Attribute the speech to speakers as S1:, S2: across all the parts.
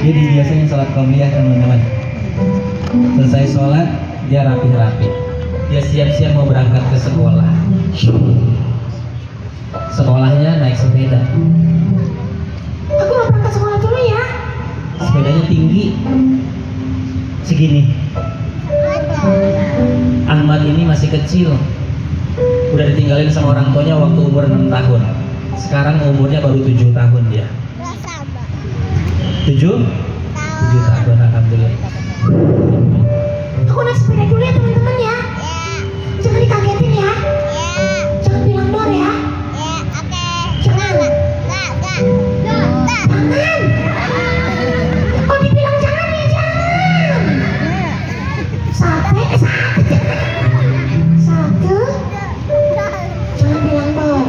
S1: Jadi biasanya sholat qobliyah teman-teman, selesai sholat dia rapi-rapi, dia siap-siap mau berangkat ke sekolah. Sekolahnya naik sepeda.
S2: Aku mau berangkat sekolah dulu ya.
S1: Sepedanya tinggi segini. Ahmad ini masih kecil, udah ditinggalin sama orang tuanya waktu umur 6 tahun. Sekarang umurnya baru 7 tahun dia. 7 tahun, alhamdulillah.
S2: Aku naik sepeda dulu ya teman-teman ya. Jangan dikagetin ya. Jangan bilang dor ya. Jangan. Jangan. Kalau dibilang jangan ya jangan. Satu. Jangan bilang dor.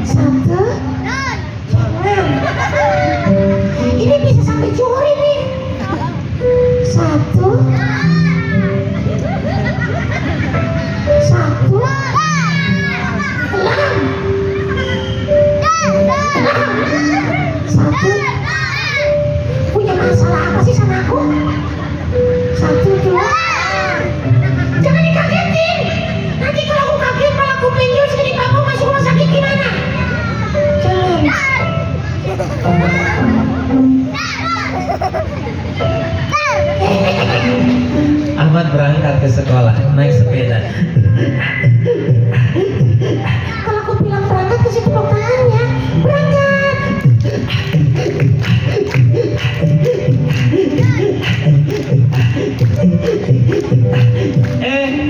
S2: Satu. Jangan. Ini bisa sampai curi nih. Satu. Satu. Punya masalah apa sih sama aku? Satu, dua. Jangan dikagetin. Nanti kalau aku kaget malah aku pinjol segini kamu masuk rumah sakit gimana? Jangan.
S1: Ahmad berangkat ke sekolah naik sepeda.
S2: Kalau aku bilang berangkat ke situ tangannya. Berangkat.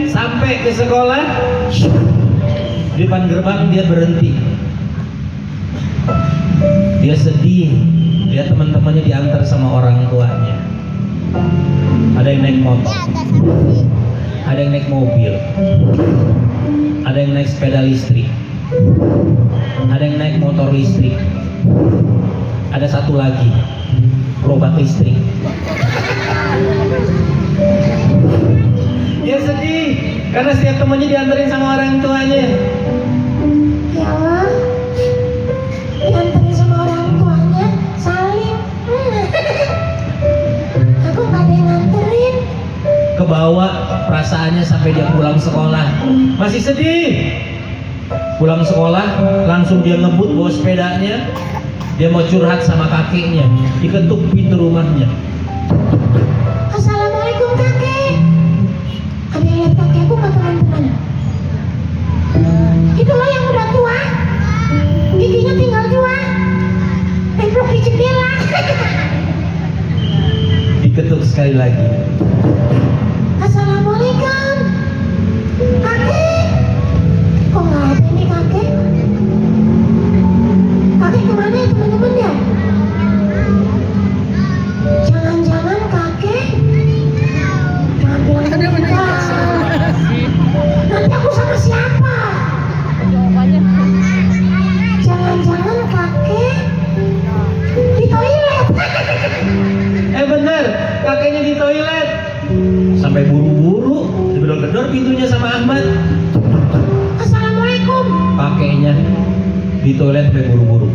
S1: Sampai ke sekolah, di depan gerbang dia berhenti. Dia sedih, lihat teman-temannya diantar sama orang tuanya. Ada yang naik motor, ada yang naik mobil, ada yang naik sepeda listrik, ada yang naik motor listrik, ada satu lagi gerobak listrik. Dia sedih karena setiap temannya diantarin sama orang tuanya.
S2: Ya Allah, diantarin sama orang tuanya. Salim. Aku gak ada yang nganterin.
S1: Kebawa perasaannya sampai dia pulang sekolah masih sedih. Pulang sekolah langsung dia ngebut bawa sepedanya. Dia mau curhat sama kakeknya, diketuk pintu rumahnya.
S2: Assalamualaikum kakek. Ada yang lihat kakek aku nggak teman-teman? Itu loh yang udah tua, giginya tinggal 2, nemplok di jendela.
S1: Diketuk sekali lagi.
S2: Assalamualaikum kakek. Kok nggak ada ini kakek? Kakek kemana ya teman-teman ya? Jangan-jangan kakek ngambil enggak. Nanti aku sama siapa? Jangan-jangan kakek di toilet.
S1: Bener, kakeknya di toilet. Sampai buru-buru digedor-gedor pintunya sama Ahmad.
S2: Assalamualaikum.
S1: Kakeknya di toilet sampai buru-buru.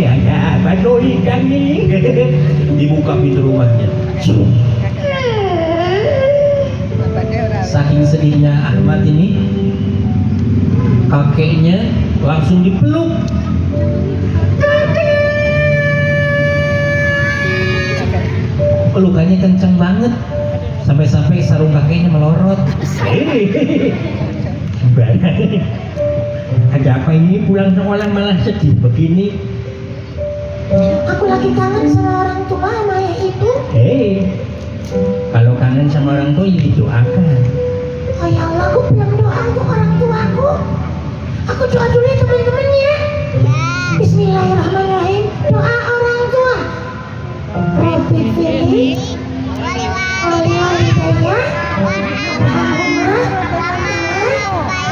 S1: Ada apa tuh ikan ini? Dibuka pintu rumahnya. Saking sedihnya Ahmad ini, kakeknya langsung dipeluk. Pelukannya kencang banget, sampai-sampai sarung kakeknya melorot. Ada apa ini pulang sekolah malah sedih begini?
S2: Aku lagi kangen sama orang tua sama ayah ibu.
S1: Kalau kangen sama orang tua ya didoakan.
S2: Oh ya Allah, aku bilang doa untuk orang tuaku. Aku doa dulu ya teman-teman ya. Bismillahirrahmanirrahim. Doa orang tua. Rabbi firli wali walidayya warhamhuma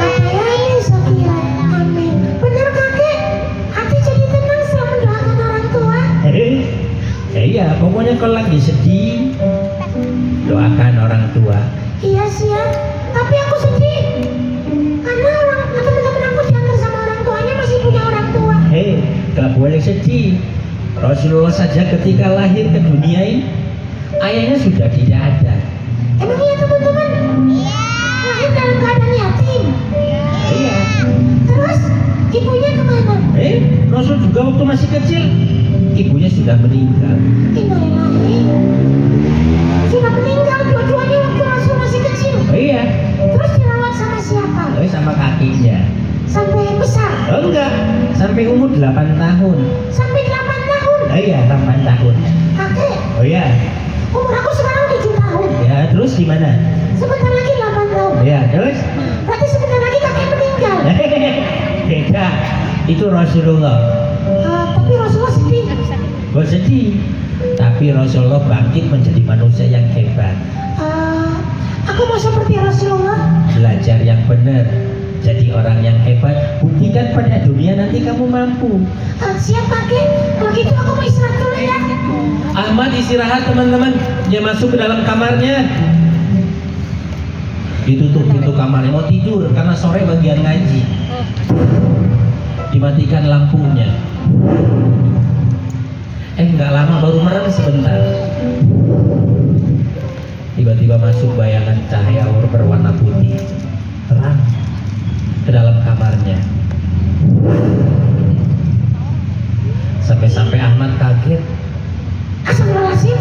S2: Amin. Amin. Benar kakek. Hati jadi tenang setelah mendoakan orang tua.
S1: Iya, pokoknya kalau lagi sedih doakan orang tua.
S2: Iya siap. Tapi aku sedih karena teman-teman aku diantar sama orang tuanya
S1: boleh sedih. Rasulullah saja ketika lahir ke dunia ini, ayahnya sudah tidak ada.
S2: Emang iya teman-teman? Iya. Lahir dalam keadaan yatim.
S1: Iya.
S2: Terus ibunya kemana?
S1: Rasul juga waktu masih kecil, ibunya sudah meninggal.
S2: Innalillahi. Sudah meninggal dua-duanya waktu Rasul masih kecil.
S1: Iya.
S2: Terus dirawat sama siapa?
S1: Sama kakinya.
S2: Sampai besar?
S1: Oh enggak, sampai umur 8 tahun.
S2: Sampai 8 tahun?
S1: Iya, 8 tahun.
S2: Kakek,
S1: Oh iya.
S2: umur aku sekarang 7 tahun.
S1: Ya, terus gimana?
S2: Sebentar lagi 8 tahun.
S1: Ya, terus?
S2: Berarti sebentar lagi kakek meninggal.
S1: Beda. Itu Rasulullah.
S2: Tapi Rasulullah sedih.
S1: Gak sedih. Tapi Rasulullah bangkit menjadi manusia yang hebat.
S2: Aku mau seperti Rasulullah.
S1: Belajar yang benar. Jadi orang yang hebat. Buktikan pada dunia nanti kamu mampu.
S2: Siap kakek. Kalau gitu aku mau istirahat dulu ya.
S1: Ahmad istirahat teman-teman. Dia masuk ke dalam kamarnya. Ditutup pintu kamarnya, mau tidur karena sore bagian ngaji. Dimatikan lampunya. Nggak lama baru merem sebentar. Tiba-tiba masuk bayangan cahaya berwarna putih, terang ke dalam kamarnya. Sampai-sampai Ahmad kaget.
S2: Astagfirullahaladzim.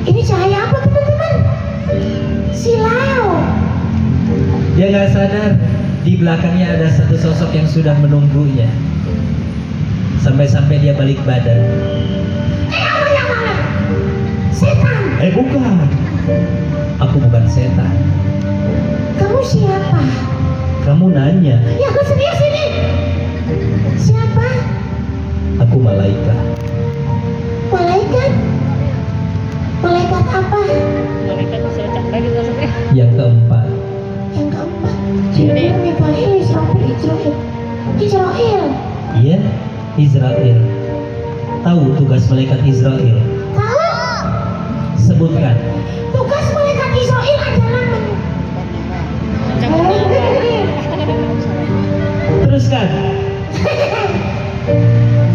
S2: Ini cahaya apa teman-teman? Silau.
S1: Dia nggak sadar di belakangnya ada satu sosok yang sudah menunggunya. Sampai-sampai dia balik badan.
S2: Apa yang mana? Setan.
S1: Bukan. Aku bukan setan.
S2: Kamu siapa?
S1: Kamu nanya.
S2: Ya aku serius ini. Siapa?
S1: Aku malaikat.
S2: Malaikat? Malaikat apa?
S1: Yang keempat.
S2: Yang keempat. Jibril, Mikail, Israfil, Israel. Israel.
S1: Iya, Israel. Tahu tugas malaikat Israel?
S2: Tahu?
S1: Sebutkan.
S2: Tugas malaikat Israel adalah
S1: Teruskan.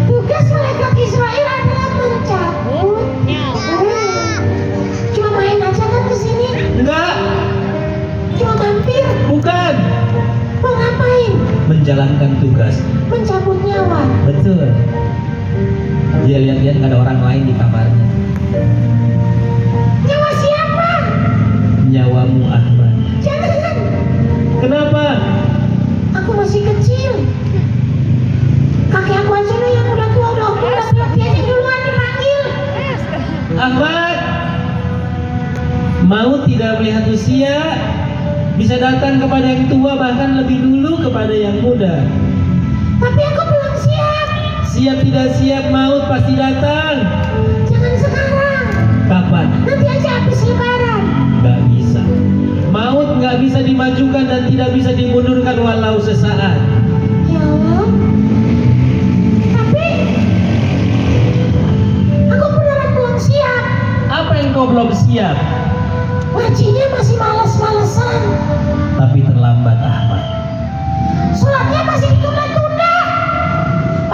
S2: Tugas malaikat Israel adalah mencabut. Cuma main aja kan kesini?
S1: Enggak.
S2: Cuma mampir?
S1: Bukan.
S2: Mau ngapain?
S1: Menjalankan tugas.
S2: Mencabut nyawa.
S1: Betul. Dia lihat-lihat nggak ada orang lain di kamarnya.
S2: Nyawa siapa?
S1: Nyawamu Ahmad.
S2: Jangan.
S1: Kenapa?
S2: Aku masih kecil. Kakek aku aja loh yang udah tua, udah dia aja duluan dipanggil.
S1: Ahmad, maut tidak melihat usia, bisa datang kepada yang tua bahkan lebih dulu kepada yang muda.
S2: Tapi aku belum siap.
S1: Siap tidak siap, maut pasti datang.
S2: Jangan sekarang.
S1: Kapan?
S2: Nanti aja habis lebaran.
S1: Gak bisa. Maut gak bisa dimajukan dan tidak bisa dimundurkan walau sesaat.
S2: Ya Allah. Tapi aku beneran belum siap.
S1: Apa yang kau belum siap?
S2: Ngajinya masih males-malesan.
S1: Tapi terlambat Ahmad.
S2: Sholatnya masih ditunda-tunda.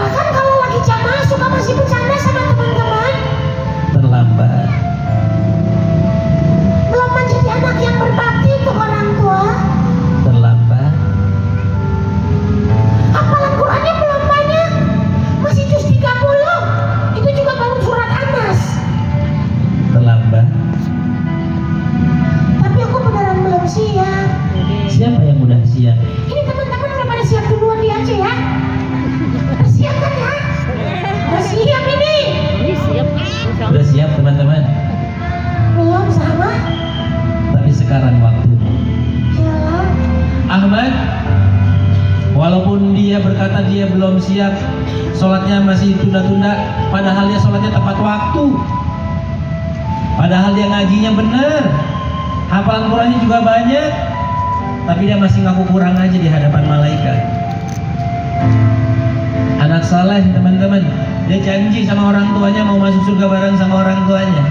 S2: Bahkan kalau lagi jamaah suka masih bercanda sama teman-teman.
S1: Terlambat.
S2: Belum menjadi anak yang berbakti untuk orang tua.
S1: Terlambat.
S2: Hafalan Qurannya belum banyak. Masih juz 30. Itu juga baru surat Anas.
S1: Terlambat.
S2: Tapi aku beneran belum siap.
S1: Siapa yang udah siap?
S2: Ini teman-teman udah pada siap duluan dia aja ya. Udah siap kan ya? Udah siap ini.
S1: Udah siap teman-teman?
S2: Belum sama.
S1: Tapi sekarang waktumu.
S2: Yalah.
S1: Ahmad, walaupun dia berkata dia belum siap, sholatnya masih tunda-tunda, padahal dia sholatnya tepat waktu, padahal dia ngajinya benar, hafalan Qurannya juga banyak, tapi dia masih ngaku kurang aja di hadapan malaikat. Anak saleh teman-teman, dia janji sama orang tuanya mau masuk surga bareng sama orang tuanya.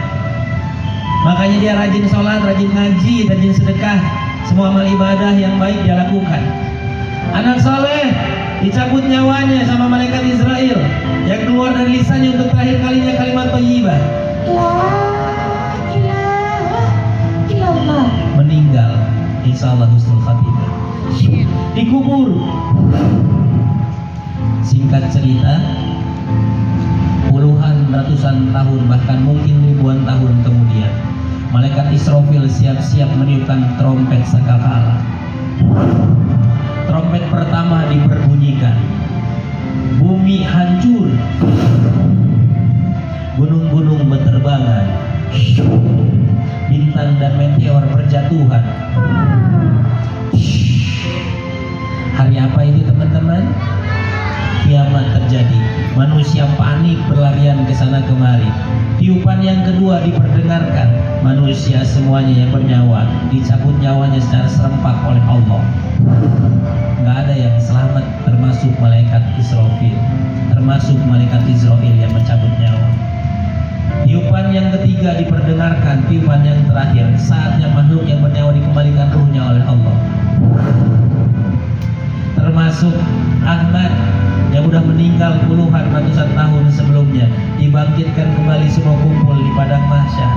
S1: Makanya dia rajin sholat, rajin ngaji, rajin sedekah, semua amal ibadah yang baik dia lakukan. Anak soleh dicabut nyawanya sama malaikat Israel, yang keluar dari lisannya untuk terakhir kalinya kalimat thayyibah,
S2: La ilaha illallah.
S1: meninggal, insya Allah husnul khatimah, dikubur. Singkat cerita, puluhan ratusan tahun bahkan mungkin ribuan tahun kemudian, malaikat Israfil siap-siap meniupkan trompet sangkakala. Trompet pertama diperbunyikan, bumi hancur, gunung-gunung berterbangan, bintang dan meteor berjatuhan. Hari apa ini teman-teman? Kiamat terjadi. Manusia panik berlarian ke sana kemari. Tiupan yang kedua diperdengarkan. Manusia semuanya yang bernyawa dicabut nyawanya secara serempak oleh Allah. Nggak ada yang selamat, termasuk malaikat Israfil, termasuk malaikat Israel yang mencabut nyawa. Tiupan yang ketiga diperdengarkan. Tiupan yang terakhir, saatnya makhluk yang bernyawa dikembalikan ruhnya oleh Allah, termasuk Ahmad yang sudah meninggal puluhan ratusan tahun sebelumnya, dibangkitkan kembali semua kumpul di padang mahsyar.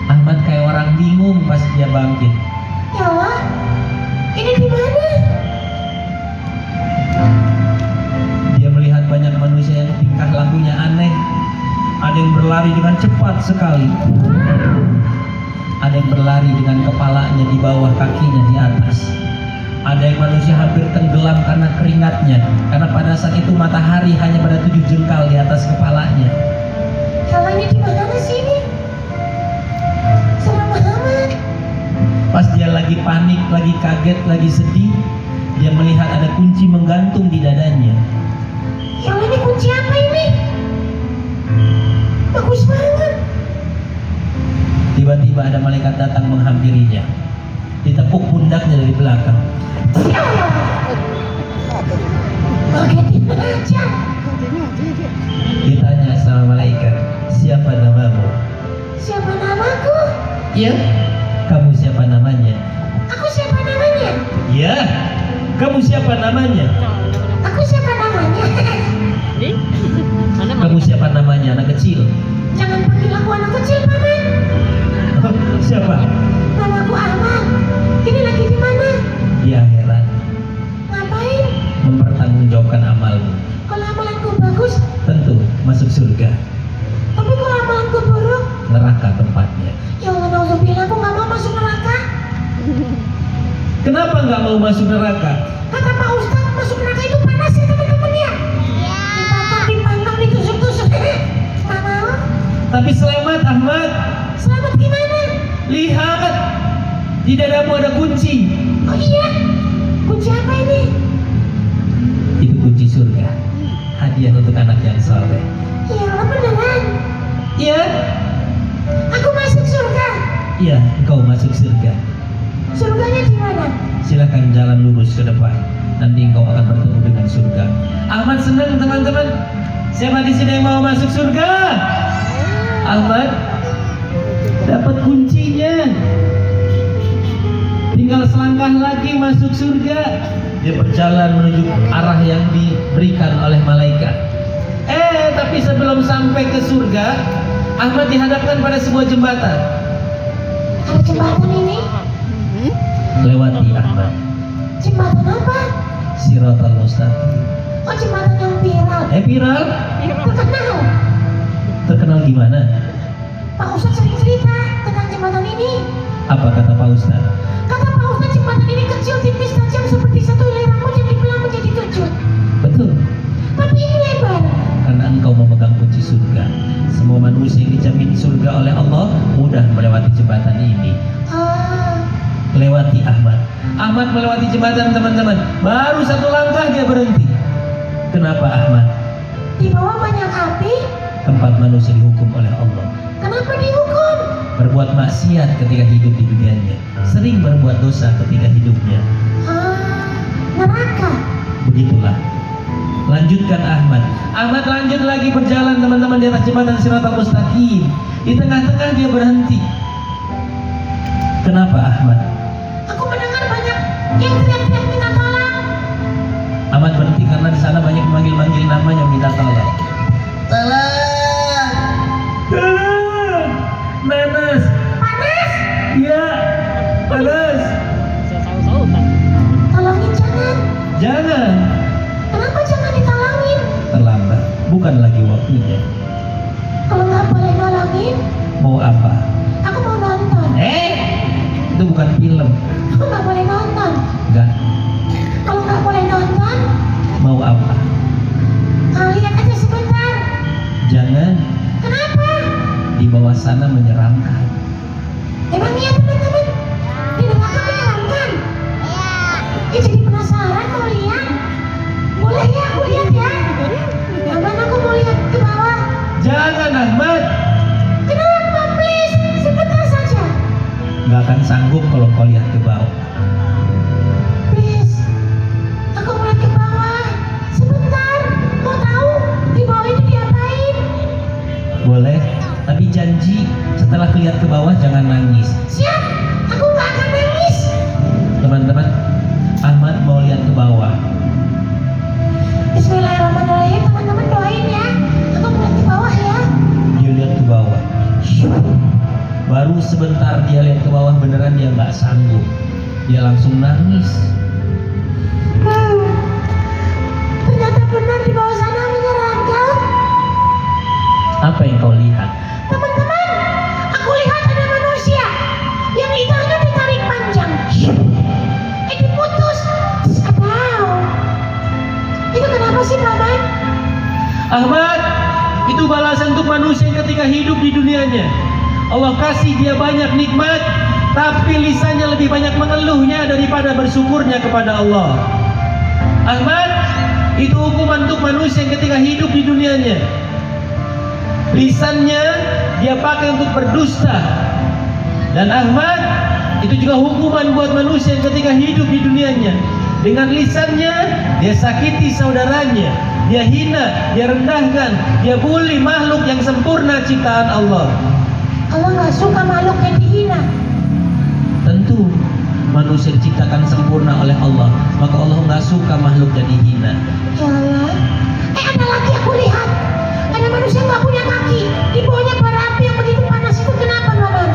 S1: Ahmad kayak orang bingung pas dia bangkit.
S2: Ya Allah, ini di mana?
S1: Dia melihat banyak manusia yang tingkah lakunya aneh. Ada yang berlari dengan cepat sekali, ada yang berlari dengan kepalanya di bawah, kakinya di atas. Ada yang manusia hampir tenggelam karena keringatnya, karena pada saat itu matahari hanya pada 7 jengkal di atas kepalanya.
S2: Ya Allah, ini di mana sih ini? Salam Muhammad.
S1: Pas dia lagi panik, lagi kaget, lagi sedih, dia melihat ada kunci menggantung di dadanya.
S2: Ya Allah, ini kunci apa ini? Bagus banget.
S1: Tiba-tiba ada malaikat datang menghampirinya, ditepuk pundaknya dari belakang.
S2: Ya Allah, kagetin aja.
S1: Ditanya sama malaikat, siapa namamu?
S2: Siapa namaku?
S1: Ya, kamu siapa namanya?
S2: Aku siapa namanya?
S1: Ya, kamu siapa namanya?
S2: Aku siapa namanya?
S1: Kamu siapa namanya, anak kecil?
S2: Jangan panggil aku anak kecil, Paman.
S1: Siapa?
S2: Namaku Ahmad. Ini lagi di mana?
S1: Di akhirat,
S2: Ngapain?
S1: mempertanggungjawabkan amalmu.
S2: Kalau amalanku bagus,
S1: Tentu masuk surga,
S2: tapi kalau amalanku buruk,
S1: neraka tempatnya.
S2: ya Allah, nauzubillah, aku nggak mau masuk neraka.
S1: Kenapa nggak mau masuk neraka?
S2: Kata Pak Ustadz, masuk neraka itu panas ya teman-teman ya. Dibakar, dipanggang, ditusuk-tusuk. Nggak mau.
S1: Tapi selamat Ahmad,
S2: Selamat gimana?
S1: lihat di dadamu ada kunci.
S2: Oh iya, kunci apa ini?
S1: Itu kunci surga, hadiah untuk anak yang soleh.
S2: Ya Allah, beneran.
S1: Iya,
S2: Aku masuk surga.
S1: iya, engkau masuk surga.
S2: Surganya di mana?
S1: Silakan jalan lurus ke depan, nanti engkau akan bertemu dengan surga. Ahmad senang teman-teman. Siapa di sini yang mau masuk surga? Ahmad dapat kuncinya. Tinggal selangkah lagi masuk surga. Dia berjalan menuju arah yang diberikan oleh malaikat. Tapi sebelum sampai ke surga, Ahmad dihadapkan pada sebuah jembatan.
S2: Ada jembatan ini?
S1: Lewati Ahmad.
S2: Jembatan apa?
S1: Siratal Mustaqim.
S2: Oh, jembatan yang viral.
S1: Viral?
S2: Terkenal.
S1: Terkenal gimana?
S2: Pak Ustadz sering cerita tentang jembatan ini.
S1: Apa kata Pak Ustaz?
S2: Kata Pak Ustadz, jembatan ini kecil, tipis, tajam seperti satu helai rambut yang dibelah menjadi 7.
S1: Betul.
S2: Tapi ini lebar.
S1: Karena engkau memegang kunci surga. Semua manusia yang dijamin surga oleh Allah mudah melewati jembatan ini.
S2: Ah,
S1: Lewati Ahmad. Ahmad melewati jembatan teman-teman. Baru satu langkah dia berhenti. Kenapa Ahmad?
S2: di bawah banyak api.
S1: Tempat manusia dihukum oleh Allah.
S2: Kenapa dihukum?
S1: Berbuat maksiat ketika hidup di dunianya. Sering berbuat dosa ketika hidupnya.
S2: Ah, neraka.
S1: Begitulah. Lanjutkan Ahmad. Ahmad lanjut lagi berjalan teman-teman di atas jembatan Siratal Mustaqim. Di tengah-tengah dia berhenti. Kenapa Ahmad?
S2: Aku mendengar banyak yang teriak-teriak minta tolong.
S1: sana banyak manggil-manggil namanya minta tolong. Tolong, panas.
S2: Panas.
S1: Iya, panas.
S2: Tolongin jangan.
S1: Jangan.
S2: Kenapa jangan ditolongin?
S1: Terlambat, bukan lagi waktunya.
S2: Kalau nggak boleh nolongin,
S1: Mau apa?
S2: aku mau nonton.
S1: Itu bukan film.
S2: Aku nggak boleh nonton.
S1: Enggak.
S2: Kalau nggak boleh nonton,
S1: Mau apa?
S2: lihat aja sebentar.
S1: Jangan.
S2: Kenapa?
S1: Di bawah sana menyeramkan.
S2: Emang iya teman-teman? Di neraka menyeramkan? Ya jadi penasaran mau lihat. Boleh ya aku lihat ya? Aman aku mau lihat ke bawah.
S1: Jangan Ahmad.
S2: Kenapa please? Sebentar saja.
S1: Nggak akan sanggup kalau kau lihat ke bawah.
S2: Please. Aku mau lihat ke bawah. Sebentar. Mau tahu di bawah itu diapain?
S1: Boleh, tapi janji setelah lihat ke bawah jangan nangis.
S2: Siap. Aku nggak akan nangis.
S1: Teman-teman, Ahmad mau lihat ke bawah.
S2: Bismillahirrahmanirrahim. Teman-teman doain ya. Aku mau lihat ke bawah ya.
S1: Dia lihat ke bawah. Baru sebentar dia lihat ke bawah beneran dia nggak sanggup. Dia langsung nangis.
S2: Ternyata benar di bawah sana menyeramkan.
S1: Apa yang kau lihat?
S2: Teman-teman, aku lihat ada manusia yang lidahnya ditarik panjang. Diputus. Aduh. Itu kenapa sih, Paman?
S1: Ahmad, itu balasan untuk manusia yang ketika hidup di dunianya. Allah kasih dia banyak nikmat, tapi lisannya lebih banyak mengeluhnya daripada bersyukurnya kepada Allah. Ahmad, itu hukuman untuk manusia yang ketika hidup di dunianya. Lisannya dia pakai untuk berdusta. Dan Ahmad, itu juga hukuman buat manusia yang ketika hidup di dunianya. Dengan lisannya dia sakiti saudaranya, dia hina, dia rendahkan, dia bully makhluk yang sempurna ciptaan Allah.
S2: Allah nggak suka makhluk yang dihina.
S1: Tentu manusia diciptakan sempurna oleh Allah, maka Allah nggak suka makhluk yang dihina.
S2: Ya Allah. Ada lagi aku lihat. Ada manusia nggak punya kaki. Di bawahnya bara api yang begitu panas itu kenapa, Paman?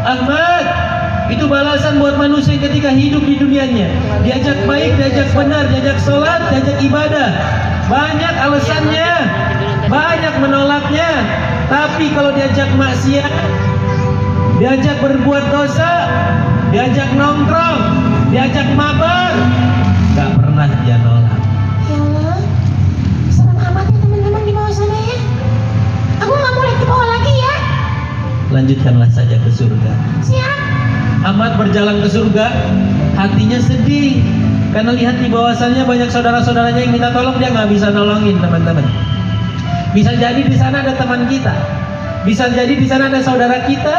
S1: Ahmad, itu balasan buat manusia yang ketika hidup di dunianya. Diajak baik, diajak benar, diajak sholat, diajak ibadah. Banyak alasannya, banyak menolaknya. Tapi kalau diajak maksiat, diajak berbuat dosa, diajak nongkrong, diajak mabar, gak pernah dia nolak.
S2: Ya Allah. Serem amat ya teman-teman di bawah sana ya. Aku nggak mau lihat ke bawah lagi ya.
S1: Lanjutkanlah saja ke surga.
S2: Siap.
S1: Ahmad berjalan ke surga, hatinya sedih karena lihat di bawahnya banyak saudara-saudaranya yang minta tolong, dia nggak bisa nolongin teman-teman. Bisa jadi di sana ada teman kita, bisa jadi di sana ada saudara kita,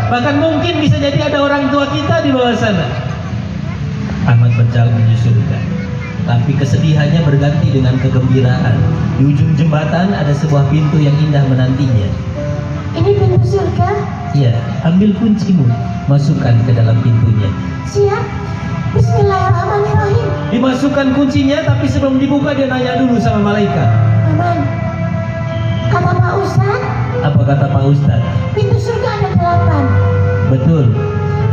S1: bahkan mungkin bisa jadi ada orang tua kita di bawah sana. Ahmad berjalan menuju surga, tapi kesedihannya berganti dengan kegembiraan. Di ujung jembatan ada sebuah pintu yang indah menantinya.
S2: Ini pintu surga.
S1: Ya, ambil kuncimu, masukkan ke dalam pintunya.
S2: Siap. Bismillahirrahmanirrahim.
S1: Dimasukkan kuncinya, tapi sebelum dibuka dia nanya dulu sama malaikat.
S2: Paman, kata Pak Ustadz,
S1: Apa kata Pak Ustadz?
S2: pintu surga ada 8.
S1: Betul,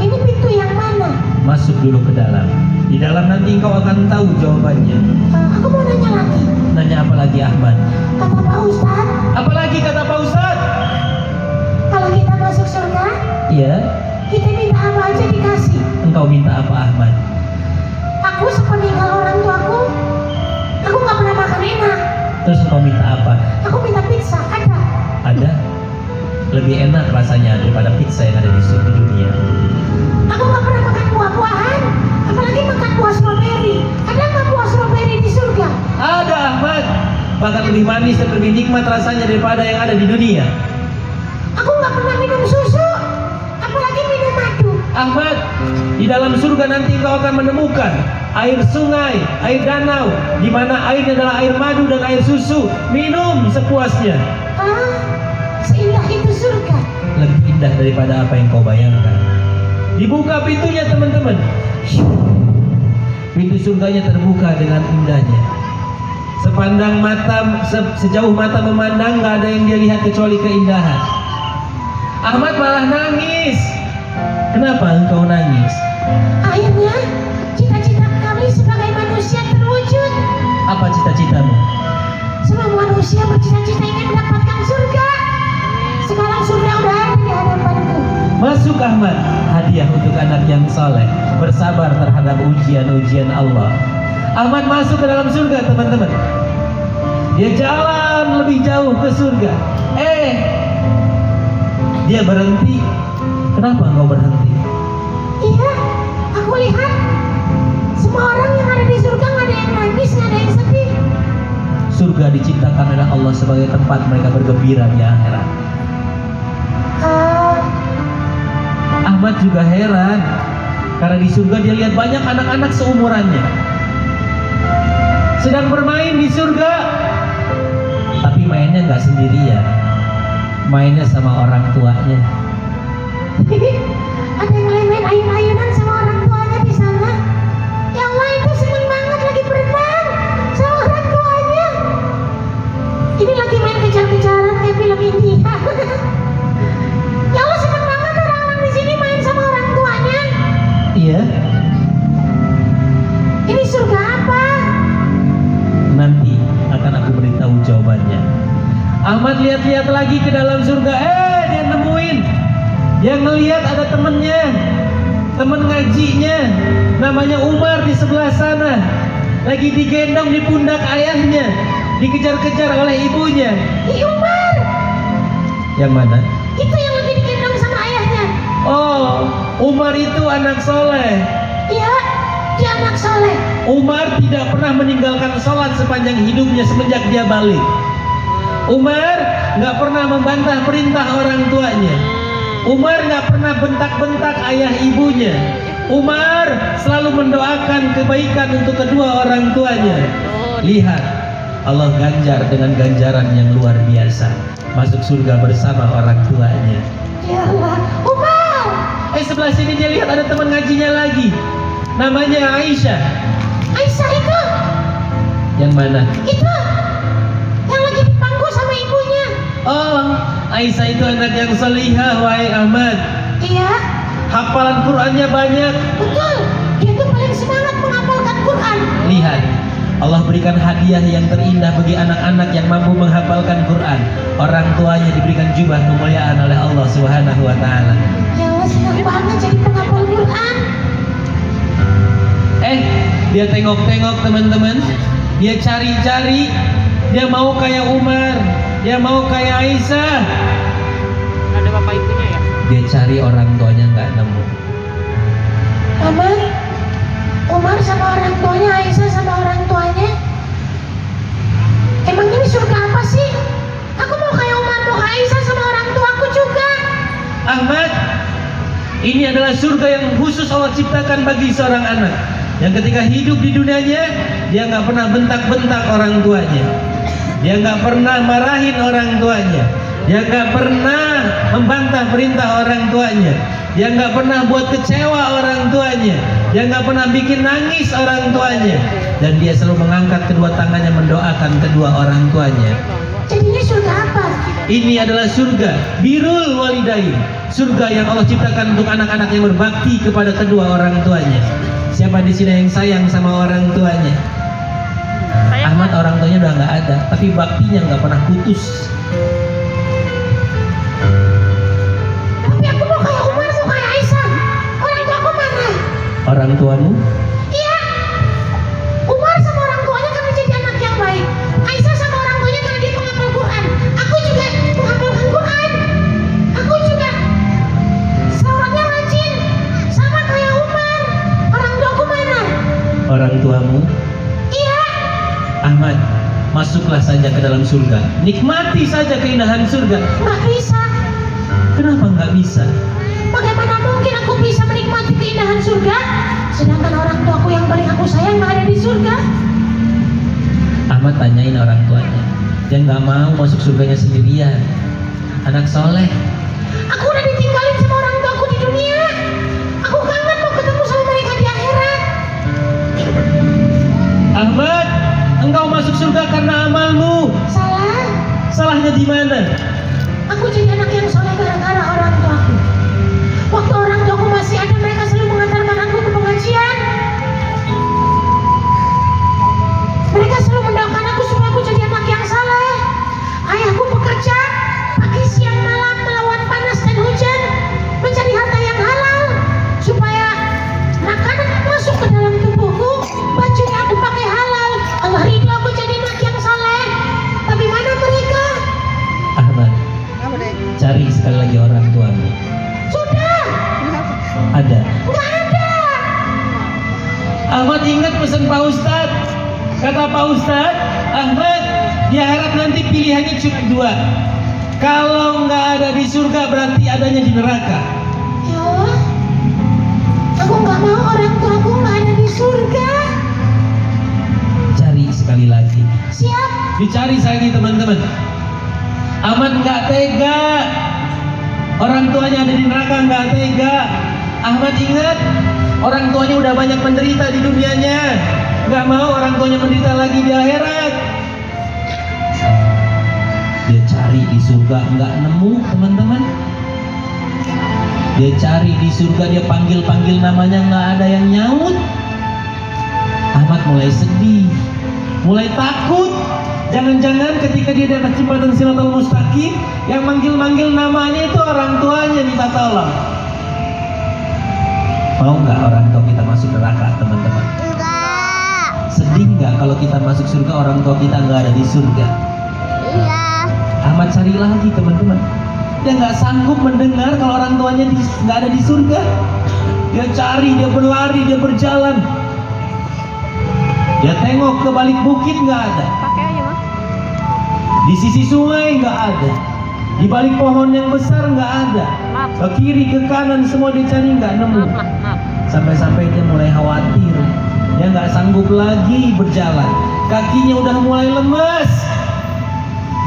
S2: Ini pintu yang mana?
S1: masuk dulu ke dalam. Di dalam nanti engkau akan tahu jawabannya.
S2: Aku mau nanya lagi.
S1: Nanya apa lagi Ahmad?
S2: Kata Pak Ustadz,
S1: Apalagi kata Pak Ustadz?
S2: kalau kita masuk surga,
S1: Iya,
S2: kita minta apa aja dikasih.
S1: engkau minta apa Ahmad?
S2: Aku sepeninggal orang tuaku, aku nggak pernah makan enak.
S1: Terus engkau minta apa?
S2: Aku minta pizza, ada?
S1: Ada? Lebih enak rasanya daripada pizza yang ada di seluruh dunia.
S2: Aku nggak pernah makan buah-buahan, apalagi makan buah stroberi. Ada nggak buah stroberi di surga?
S1: Ada Ahmad, bahkan lebih manis dan lebih nikmat rasanya daripada yang ada di dunia.
S2: Aku nggak pernah minum susu, apalagi minum madu.
S1: Ahmad, di dalam surga nanti engkau akan menemukan air sungai, air danau, di mana airnya adalah air madu dan air susu. Minum sepuasnya.
S2: Ah, seindah itu surga.
S1: Lebih indah daripada apa yang kau bayangkan. Dibuka pintunya teman-teman. Pintu surganya terbuka dengan indahnya. Sepandang mata, sejauh mata memandang, nggak ada yang dia lihat kecuali keindahan. Ahmad malah nangis. Kenapa engkau nangis?
S2: Akhirnya cita-cita kami sebagai manusia terwujud.
S1: Apa cita-citamu?
S2: Semua manusia bercita-cita ingin mendapatkan surga. Sekarang surga udah ada di hadapanku.
S1: Masuk Ahmad, hadiah untuk anak yang soleh, bersabar terhadap ujian-ujian Allah. Ahmad masuk ke dalam surga, teman-teman. Dia jalan lebih jauh ke surga. Dia berhenti. Kenapa engkau berhenti?
S2: Iya, aku lihat semua orang yang ada di surga nggak ada yang nangis, nggak ada yang sedih.
S1: Surga diciptakan oleh Allah sebagai tempat mereka bergembira di akhirat. Ahmad juga heran karena di surga dia lihat banyak anak-anak seumurannya sedang bermain di surga, tapi mainnya nggak sendirian, mainnya sama orang tuanya.
S2: Ada yang main-main ayun-ayunan sama orang tuanya di sana. Ya Allah, itu seneng banget lagi berenang sama orang tuanya. Ini lagi main kejar-kejaran kayak film India. Ya Allah, seneng banget orang-orang di sini main sama orang tuanya.
S1: Iya,
S2: Ini surga apa?
S1: nanti akan aku beritahu jawabannya. Ahmad lihat-lihat lagi ke dalam surga. Dia nemuin, dia ngelihat ada temennya, temen ngajinya, namanya Umar di sebelah sana, lagi digendong di pundak ayahnya, dikejar-kejar oleh ibunya.
S2: Ih, Umar,
S1: Yang mana?
S2: itu yang lagi digendong sama ayahnya.
S1: Oh, Umar itu anak soleh.
S2: Iya, dia anak soleh.
S1: Umar tidak pernah meninggalkan sholat sepanjang hidupnya semenjak dia balik. Umar nggak pernah membantah perintah orang tuanya. Umar nggak pernah bentak-bentak ayah ibunya. Umar selalu mendoakan kebaikan untuk kedua orang tuanya. Lihat, Allah ganjar dengan ganjaran yang luar biasa. Masuk surga bersama orang tuanya.
S2: Ya Allah, Umar.
S1: Sebelah sini dia lihat ada teman ngajinya lagi, namanya Aisyah.
S2: Aisyah itu,
S1: Yang mana?
S2: itu yang lagi dipangku sama ibunya.
S1: Oh, Aisyah itu anak yang salihah, wahai Ahmad.
S2: Iya,
S1: Hafalan Qur'annya banyak.
S2: betul. Dia tuh paling semangat menghafalkan Quran.
S1: Lihat, Allah berikan hadiah yang terindah bagi anak-anak yang mampu menghafalkan Quran. Orang tuanya diberikan jubah kemuliaan oleh Allah Subhanahu wa taala.
S2: Ya Allah, senang banget jadi penghafal Quran.
S1: Dia tengok-tengok teman-teman. Dia cari-cari. Dia mau kayak Umar. Dia mau kayak Aisyah.
S3: Ada bapak ibunya ya?
S1: Dia cari orang tuanya nggak nemu.
S2: Mama, Umar sama orang tuanya, Aisyah sama orang tuanya. Emang ini surga apa sih? Aku mau kayak Umar, mau kayak Aisyah sama orang tuaku juga.
S1: Ahmad, ini adalah surga yang khusus Allah ciptakan bagi seorang anak, yang ketika hidup di dunianya dia nggak pernah bentak-bentak orang tuanya, dia nggak pernah marahin orang tuanya, dia nggak pernah membantah perintah orang tuanya, dia nggak pernah buat kecewa orang tuanya, dia nggak pernah bikin nangis orang tuanya, dan dia selalu mengangkat kedua tangannya mendoakan kedua orang tuanya.
S2: Jadinya surga apa?
S1: Ini adalah surga birrul walidain, surga yang Allah ciptakan untuk anak-anak yang berbakti kepada kedua orang tuanya. Siapa di sini yang sayang sama orang tuanya? Ahmad orang tuanya udah nggak ada, tapi baktinya nggak pernah putus.
S2: Tapi aku mau kayak Umar, mau kayak Aisyah. Orang tuaku mana?
S1: Orang tuamu?
S2: Iya, Umar sama orang tuanya karena jadi anak yang baik. Aisyah sama orang tuanya karena dia penghafal Quran. Aku juga menghafalkan Quran. Aku juga sholatnya rajin, sama kayak Umar. Orang tuaku mana?
S1: Orang tuamu?
S2: Iya.
S1: Ahmad, masuklah saja ke dalam surga. Nikmati saja keindahan surga.
S2: Nggak bisa.
S1: Kenapa nggak bisa?
S2: Bagaimana mungkin aku bisa menikmati keindahan surga, sedangkan orang tuaku yang paling aku sayang nggak ada di surga?
S1: Ahmad tanyain orang tuanya. Dia nggak mau masuk surganya sendirian. Anak soleh.
S2: Aku udah ditinggalin sama orang tuaku di dunia. Aku kangen mau ketemu sama mereka di akhirat.
S1: Ahmad, engkau masuk surga karena di mana?
S2: Aku jadi anak yang soleh gara-gara orang tuaku. Waktu orang tuaku masih ada, mereka selalu mengantarkan aku ke pengajian. Mereka selalu mendoakan aku supaya aku jadi anak yang saleh. Ayahku bekerja pagi siang malam melawan panas dan hujan mencari harta yang halal supaya makanan masuk ke dalam tubuhku, baju yang aku pakai halal. Allah ridho aku jadi anak yang saleh. Tapi mana mereka?
S1: Ahmad, cari sekali lagi orang tuamu.
S2: Sudah,
S1: Ada.
S2: nggak ada.
S1: Ahmad ingat pesan Pak Ustadz. Kata Pak Ustadz, Ahmad, di akhirat nanti pilihannya cuma dua. Kalau nggak ada di surga berarti adanya di neraka.
S2: Ya, aku nggak mau orang tuaku nggak ada di surga.
S1: Cari sekali lagi.
S2: Siap.
S1: Dicari lagi teman-teman. Ahmad nggak tega. Orang tuanya ada di neraka, nggak tega. Ahmad ingat, orang tuanya udah banyak menderita di dunianya. Nggak mau orang tuanya menderita lagi di akhirat. Dia cari di surga, nggak nemu teman-teman. Dia cari di surga, dia panggil-panggil namanya, nggak ada yang nyaut. Ahmad mulai sedih, mulai takut. Jangan-jangan ketika dia di atas jembatan Siratal Mustaqim, yang manggil-manggil namanya itu orang tuanya minta tolong. Mau nggak orang tua kita masuk neraka, teman-teman?
S4: Enggak.
S1: Sedih nggak kalau kita masuk surga, orang tua kita nggak ada di surga?
S4: Iya.
S1: Ahmad cari lagi, teman-teman. Dia nggak sanggup mendengar kalau orang tuanya nggak ada di surga. Dia cari, dia berlari, dia berjalan. Dia tengok ke balik bukit, nggak ada.
S3: Pakai aja, Mas.
S1: Di sisi sungai nggak ada. Di balik pohon yang besar nggak ada. Ke kiri, ke kanan semua dia cari, nggak nemu.
S3: Maaf.
S1: Sampai-sampai dia mulai khawatir. Dia nggak sanggup lagi berjalan. Kakinya udah mulai lemas.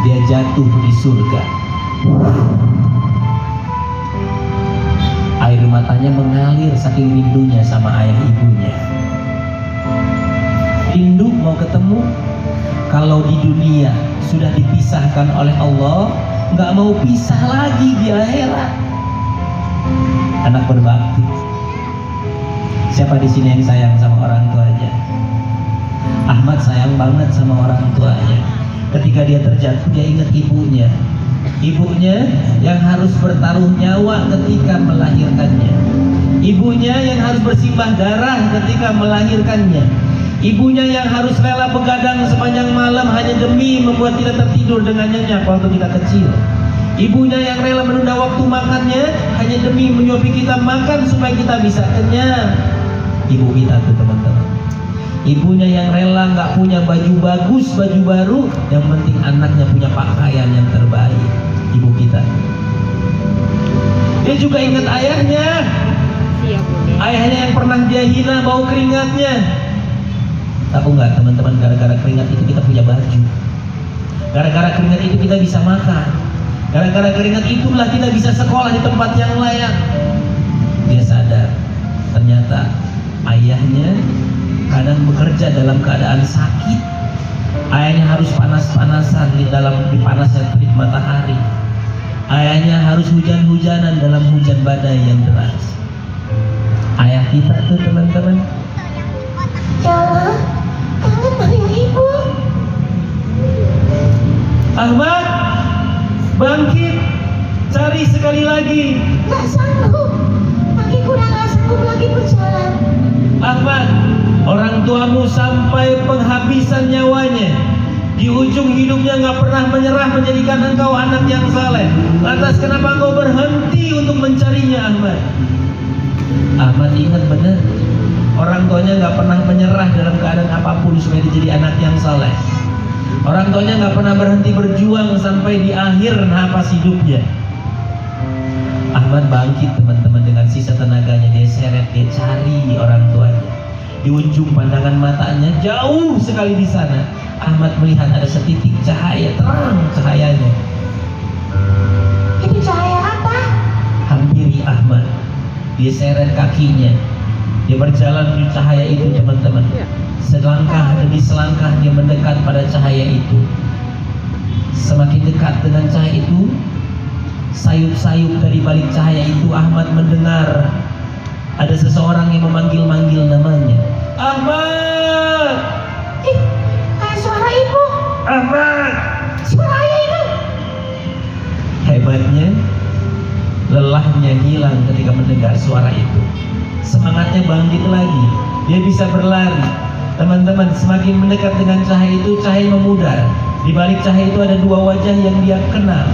S1: Dia jatuh di surga. Air matanya mengalir saking rindunya sama ayah ibunya. Rindu mau ketemu. Kalau di dunia sudah dipisahkan oleh Allah, nggak mau pisah lagi di akhirat. Anak berbakti. Siapa di sini yang sayang sama orang tuanya? Ahmad sayang banget sama orang tuanya. Ketika dia terjatuh, dia ingat ibunya. Ibunya yang harus bertaruh nyawa ketika melahirkannya. Ibunya yang harus bersimbah darah ketika melahirkannya. Ibunya yang harus rela begadang sepanjang malam hanya demi membuat kita tertidur dengan nyenyak waktu kita kecil. Ibunya yang rela menunda waktu makannya hanya demi menyuapi kita makan supaya kita bisa kenyang. Ibu kita tuh teman-teman. Ibunya yang rela nggak punya baju bagus, baju baru, yang penting anaknya punya pakaian yang terbaik. Ibu kita. Dia juga ingat ayahnya.
S3: Iya, Bunda.
S1: Ayahnya yang pernah dia hina bau keringatnya. Tahu nggak teman-teman, gara-gara keringat itu kita punya baju. Gara-gara keringat itu kita bisa makan. Gara-gara keringat itulah kita bisa sekolah di tempat yang layak. Dia sadar, ternyata ayahnya kadang bekerja dalam keadaan sakit. Ayahnya harus panas-panasan di panasnya terik matahari. Ayahnya harus hujan-hujanan dalam hujan badai yang deras. Ayah kita tuh teman-teman.
S2: Ya Allah, kangen ayah ibu.
S1: Ahmad, bangkit, cari sekali lagi.
S2: Nggak sanggup, kakiku udah nggak sanggup lagi berjalan.
S1: Ahmad, orang tuamu sampai penghabisan nyawanya. Di ujung hidupnya nggak pernah menyerah menjadikan engkau anak yang saleh. Lantas kenapa engkau berhenti untuk mencarinya, Ahmad? Ahmad ingat benar, orang tuanya nggak pernah menyerah dalam keadaan apapun supaya dia jadi anak yang saleh. Orang tuanya nggak pernah berhenti berjuang sampai di akhir napas hidupnya. Ahmad bangkit teman-teman, dengan sisa tenaganya dia seret, dia cari orang tuanya. Di ujung pandangan matanya jauh sekali di sana, Ahmad melihat ada setitik cahaya, terang cahayanya.
S2: Itu cahaya apa?
S1: Hampiri Ahmad, dia seret kakinya, dia berjalan di cahaya itu teman-teman. Selangkah demi selangkah dia mendekat pada cahaya itu. Semakin dekat dengan cahaya itu, sayup-sayup dari balik cahaya itu Ahmad mendengar ada seseorang yang memanggil-manggil namanya. Ahmad!
S2: Ih, kayak suara ibu.
S1: Ahmad!
S2: Suara ayah itu.
S1: Hebatnya, lelahnya hilang ketika mendengar suara itu. Semangatnya bangkit lagi. Dia bisa berlari. Teman-teman, semakin mendekat dengan cahaya itu, cahaya memudar. Di balik cahaya itu ada dua wajah yang dia kenal.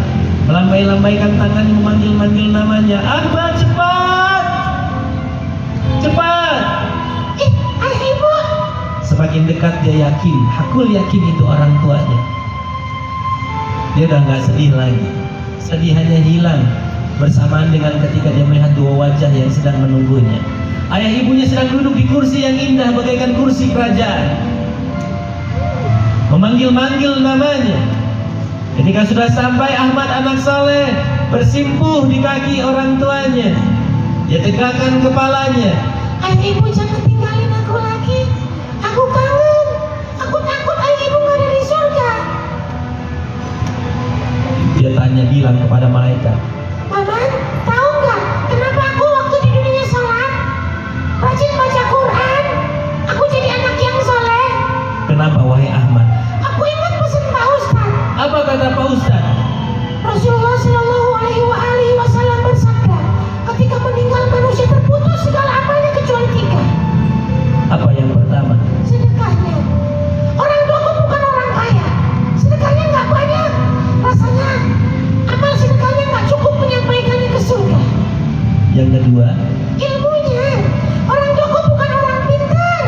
S1: Melambai-lambaikan tangannya, memanggil-manggil namanya. Ahmad, cepat! Cepat!
S2: Ih, ayah ibu.
S1: Semakin dekat dia yakin, Hakul yakin itu orang tuanya. Dia udah nggak sedih lagi. Sedihannya hilang bersamaan dengan ketika dia melihat dua wajah yang sedang menunggunya. Ayah ibunya sedang duduk di kursi yang indah bagaikan kursi kerajaan. Memanggil-manggil namanya. Ketika sudah sampai, Ahmad anak saleh bersimpuh di kaki orang tuanya. Dia tegakkan kepalanya.
S2: Ayah ibu jangan tinggalin aku lagi. Aku kangen. Aku takut ayah ibu nggak ada di surga.
S1: Dia tanya bilang kepada malaikat,
S2: Paman, tahu nggak kenapa aku waktu di dunia sholat rajin baca Quran? Aku jadi anak yang soleh.
S1: kenapa wahai Ahmad?
S2: Aku ingat pesan Pak Ustadz.
S1: Apa kata Pak Ustaz?
S2: Rasulullah Shallallahu Alaihi Wasallam bersabda, ketika meninggal manusia terputus segala amalnya kecuali 3.
S1: Apa yang pertama?
S2: Sedekahnya. Orang tuaku bukan orang kaya. Sedekahnya nggak banyak. Rasanya amal sedekahnya nggak cukup menyampaikannya ke surga.
S1: Yang kedua?
S2: Ilmunya. Orang tuaku bukan orang pintar.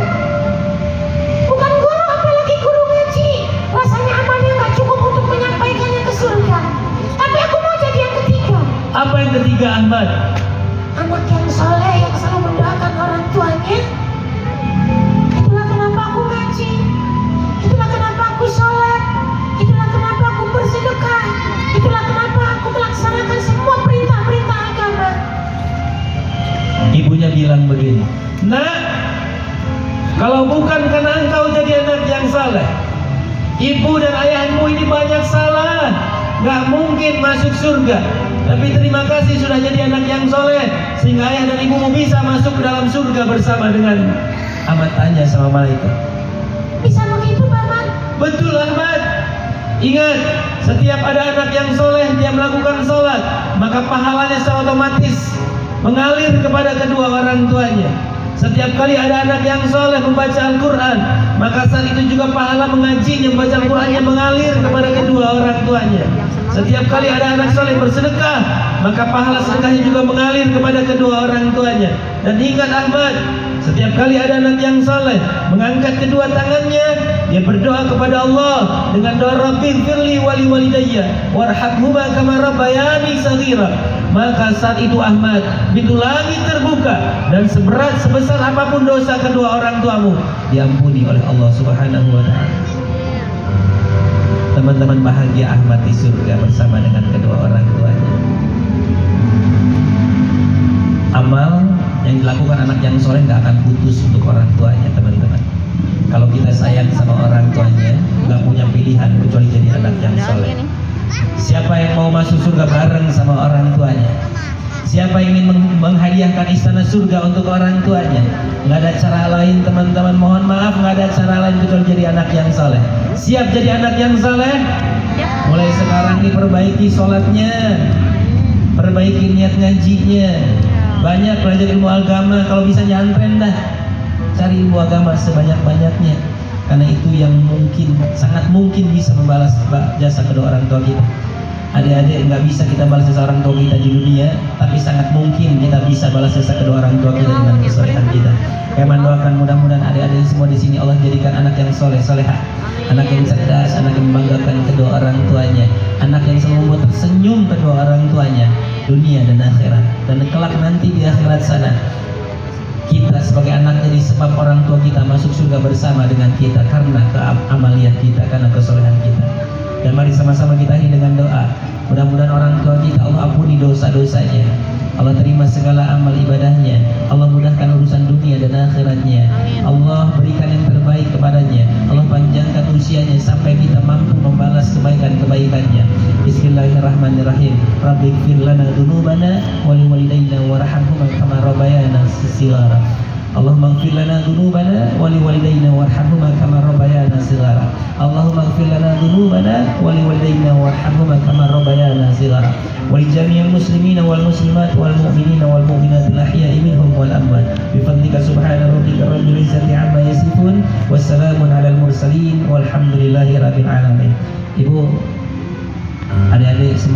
S2: Bukan guru, apalagi guru ngaji. Rasanya amalnya nggak cukup untuk menyampaikannya ke surga. Tapi aku mau jadi yang ketiga.
S1: Apa yang ketiga Ahmad?
S2: Anak yang soleh yang selalu mendoakan orang tuanya. Itulah kenapa aku ngaji. Itulah kenapa aku sholat. Itulah kenapa aku bersedekah. Itulah kenapa aku melaksanakan semua perintah-perintah agama.
S1: Ibunya bilang begini, Nak, kalau bukan karena engkau jadi anak yang saleh, ibu dan ayahmu ini banyak salah, gak mungkin masuk surga. Tapi terima kasih sudah jadi anak yang soleh, sehingga ayah dan ibumu bisa masuk ke dalam surga bersama dengan. Ahmad tanya sama malaikat,
S2: Bisa begitu, Paman?
S1: betul Ahmad? Ingat, setiap ada anak yang soleh, dia melakukan sholat, maka pahalanya secara otomatis mengalir kepada kedua orang tuanya. Setiap kali ada anak yang soleh membaca Al-Quran, maka saat itu juga pahala mengajinya, membaca Al-Qurannya mengalir kepada kedua orang tuanya. Setiap kali ada anak soleh bersedekah, maka pahala sedekahnya juga mengalir kepada kedua orang tuanya. Dan ingat Ahmad, setiap kali ada anak yang soleh mengangkat kedua tangannya, dia berdoa kepada Allah dengan doa Rabbighfirli wali walidayya warhamhuma kama rabbayani shaghira. Maka saat itu Ahmad, pintu langit terbuka dan sebesar apapun dosa kedua orang tuamu diampuni oleh Allah Subhanahu wa taala. Teman-teman, bahagia Ahmad di surga bersama dengan kedua orang tuanya. Amal yang dilakukan anak yang soleh gak akan putus untuk orang tuanya, teman-teman. Kalau kita sayang sama orang tuanya, gak punya pilihan kecuali jadi anak yang soleh. Siapa yang mau masuk surga bareng sama orang tuanya? Siapa yang ingin menghadiahkan istana surga untuk orang tuanya? Nggak ada cara lain, teman-teman. Mohon maaf, nggak ada cara lain kecuali jadi anak yang soleh. Siap jadi anak yang soleh? Mulai sekarang diperbaiki sholatnya, perbaiki niat ngajinya, banyak belajar ilmu agama. Kalau bisa nyantren dah, cari ilmu agama sebanyak-banyaknya. Karena itu yang mungkin, sangat mungkin bisa membalas jasa kedua orang tua kita. Adik-adik, nggak bisa kita balas jasa orang tua kita di dunia, tapi sangat mungkin kita bisa balas jasa kedua orang tua kita dengan kesolehan kita. Saya mendoakan mudah-mudahan adik-adik semua di sini Allah jadikan anak yang soleh, solehah, anak yang cerdas, anak yang membanggakan kedua orang tuanya, anak yang selalu membuat tersenyum kedua orang tuanya, dunia dan akhirat. Dan kelak nanti di akhirat sana, kita sebagai anak jadi sebab orang tua kita masuk surga bersama dengan kita karena keamalian kita, karena kesolehan kita. Dan mari sama-sama kita akhiri dengan doa. Mudah-mudahan orang tua kita Allah ampuni dosa-dosanya, Allah terima segala amal ibadahnya, Allah mudahkan urusan dunia dan akhiratnya, Allah berikan yang terbaik kepadanya. Allah panjangkan usianya sampai kita mampu membalas kebaikan-kebaikannya. Bismillahirrahmanirrahim. Rabbighfir lana dzunubana wa liwalidayna warhamhuma kama rabbayana shighara. Allahumma ighfir lana dzunubana wa liwalidayna warhamhuma kama rabbayana shighara. Allahumma ighfir lana dzunubana wa liwalidayna warhamhuma kama rabbayana shighara. Wa li jami'il muslimina wal muslimat wal mu'minina wal mu'minatil ahya'i minhum wal amwat. Bi fadlika subhana rabbika rabbil izzati amma yasifun wa salamun 'alal mursalin walhamdulillahi rabbil alamin. Ibu, adik-adik